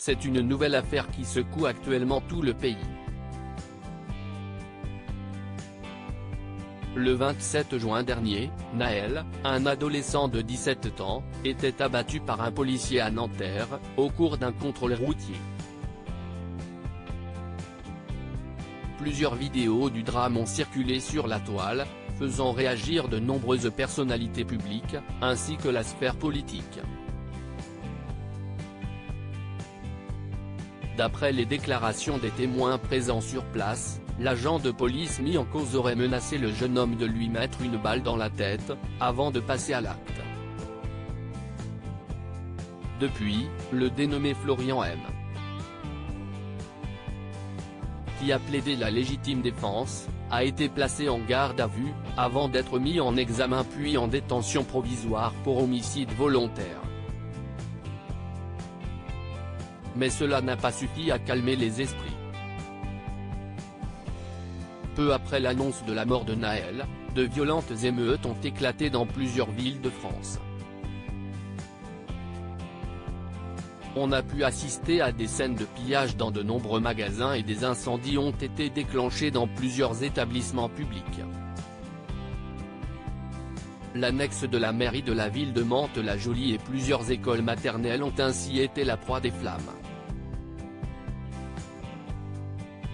c'est une nouvelle affaire qui secoue actuellement tout le pays. Le 27 juin dernier, Naël, un adolescent de 17 ans, était abattu par un policier à Nanterre, au cours d'un contrôle routier. Plusieurs vidéos du drame ont circulé sur la toile, faisant réagir de nombreuses personnalités publiques, ainsi que la sphère politique. D'après les déclarations des témoins présents sur place, l'agent de police mis en cause aurait menacé le jeune homme de lui mettre une balle dans la tête, avant de passer à l'acte. Depuis, le dénommé Florian M., qui a plaidé la légitime défense, a été placé en garde à vue, avant d'être mis en examen puis en détention provisoire pour homicide volontaire. Mais cela n'a pas suffi à calmer les esprits. Peu après l'annonce de la mort de Naël, de violentes émeutes ont éclaté dans plusieurs villes de France. On a pu assister à des scènes de pillage dans de nombreux magasins et des incendies ont été déclenchés dans plusieurs établissements publics. L'annexe de la mairie de la ville de Mantes-la-Jolie et plusieurs écoles maternelles ont ainsi été la proie des flammes.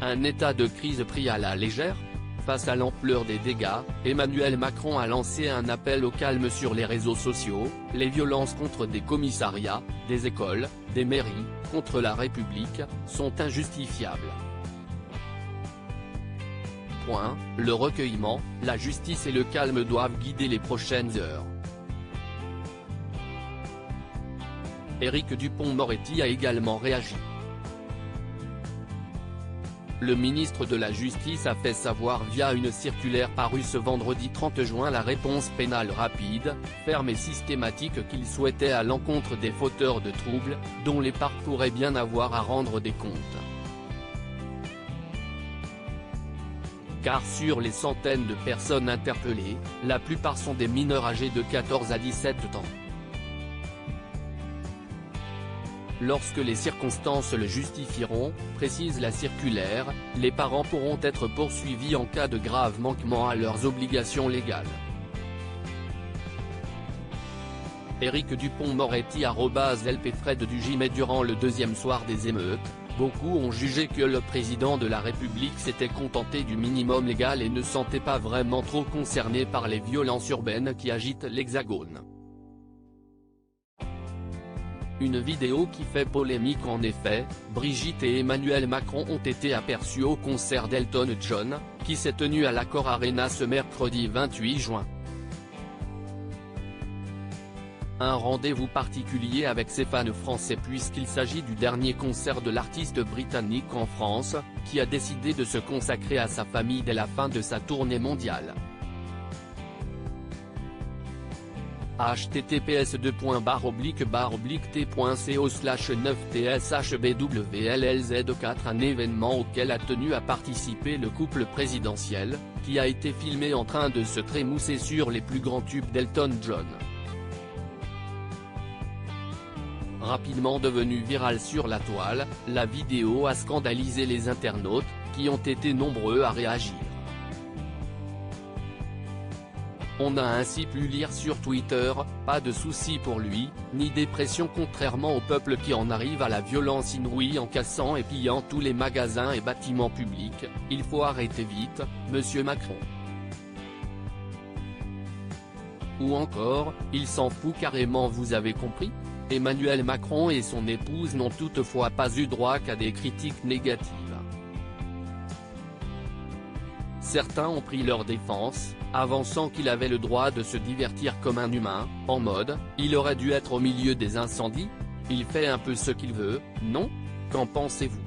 Un état de crise pris à la légère ? Face à l'ampleur des dégâts, Emmanuel Macron a lancé un appel au calme sur les réseaux sociaux. Les violences contre des commissariats, des écoles, des mairies, contre la République, sont injustifiables. Le recueillement, la justice et le calme doivent guider les prochaines heures. Éric Dupond-Moretti a également réagi. Le ministre de la Justice a fait savoir via une circulaire parue ce vendredi 30 juin la réponse pénale rapide, ferme et systématique qu'il souhaitait à l'encontre des fauteurs de troubles, dont les parcs pourraient bien avoir à rendre des comptes. Car sur les centaines de personnes interpellées, la plupart sont des mineurs âgés de 14 à 17 ans. Lorsque les circonstances le justifieront, précise la circulaire, les parents pourront être poursuivis en cas de grave manquement à leurs obligations légales. Éric Dupond-Moretti @LP Fred Dugy. Mais durant le deuxième soir des émeutes, beaucoup ont jugé que le président de la République s'était contenté du minimum légal et ne sentait pas vraiment trop concerné par les violences urbaines qui agitent l'Hexagone. Une vidéo qui fait polémique en effet, Brigitte et Emmanuel Macron ont été aperçus au concert d'Elton John, qui s'est tenu à l'Accor Arena ce mercredi 28 juin. Un rendez-vous particulier avec ses fans français puisqu'il s'agit du dernier concert de l'artiste britannique en France, qui a décidé de se consacrer à sa famille dès la fin de sa tournée mondiale. https://t.co/9tshbwllz4 Un événement auquel a tenu à participer le couple présidentiel, qui a été filmé en train de se trémousser sur les plus grands tubes d'Elton John. Rapidement devenue virale sur la toile, la vidéo a scandalisé les internautes, qui ont été nombreux à réagir. On a ainsi pu lire sur Twitter, pas de souci pour lui, ni dépression contrairement au peuple qui en arrive à la violence inouïe en cassant et pillant tous les magasins et bâtiments publics, il faut arrêter vite, monsieur Macron. Ou encore, il s'en fout carrément, vous avez compris ? Emmanuel Macron et son épouse n'ont toutefois pas eu droit qu'à des critiques négatives. Certains ont pris leur défense, avançant qu'il avait le droit de se divertir comme un humain, en mode « il aurait dû être au milieu des incendies, il fait un peu ce qu'il veut, non ? Qu'en pensez-vous »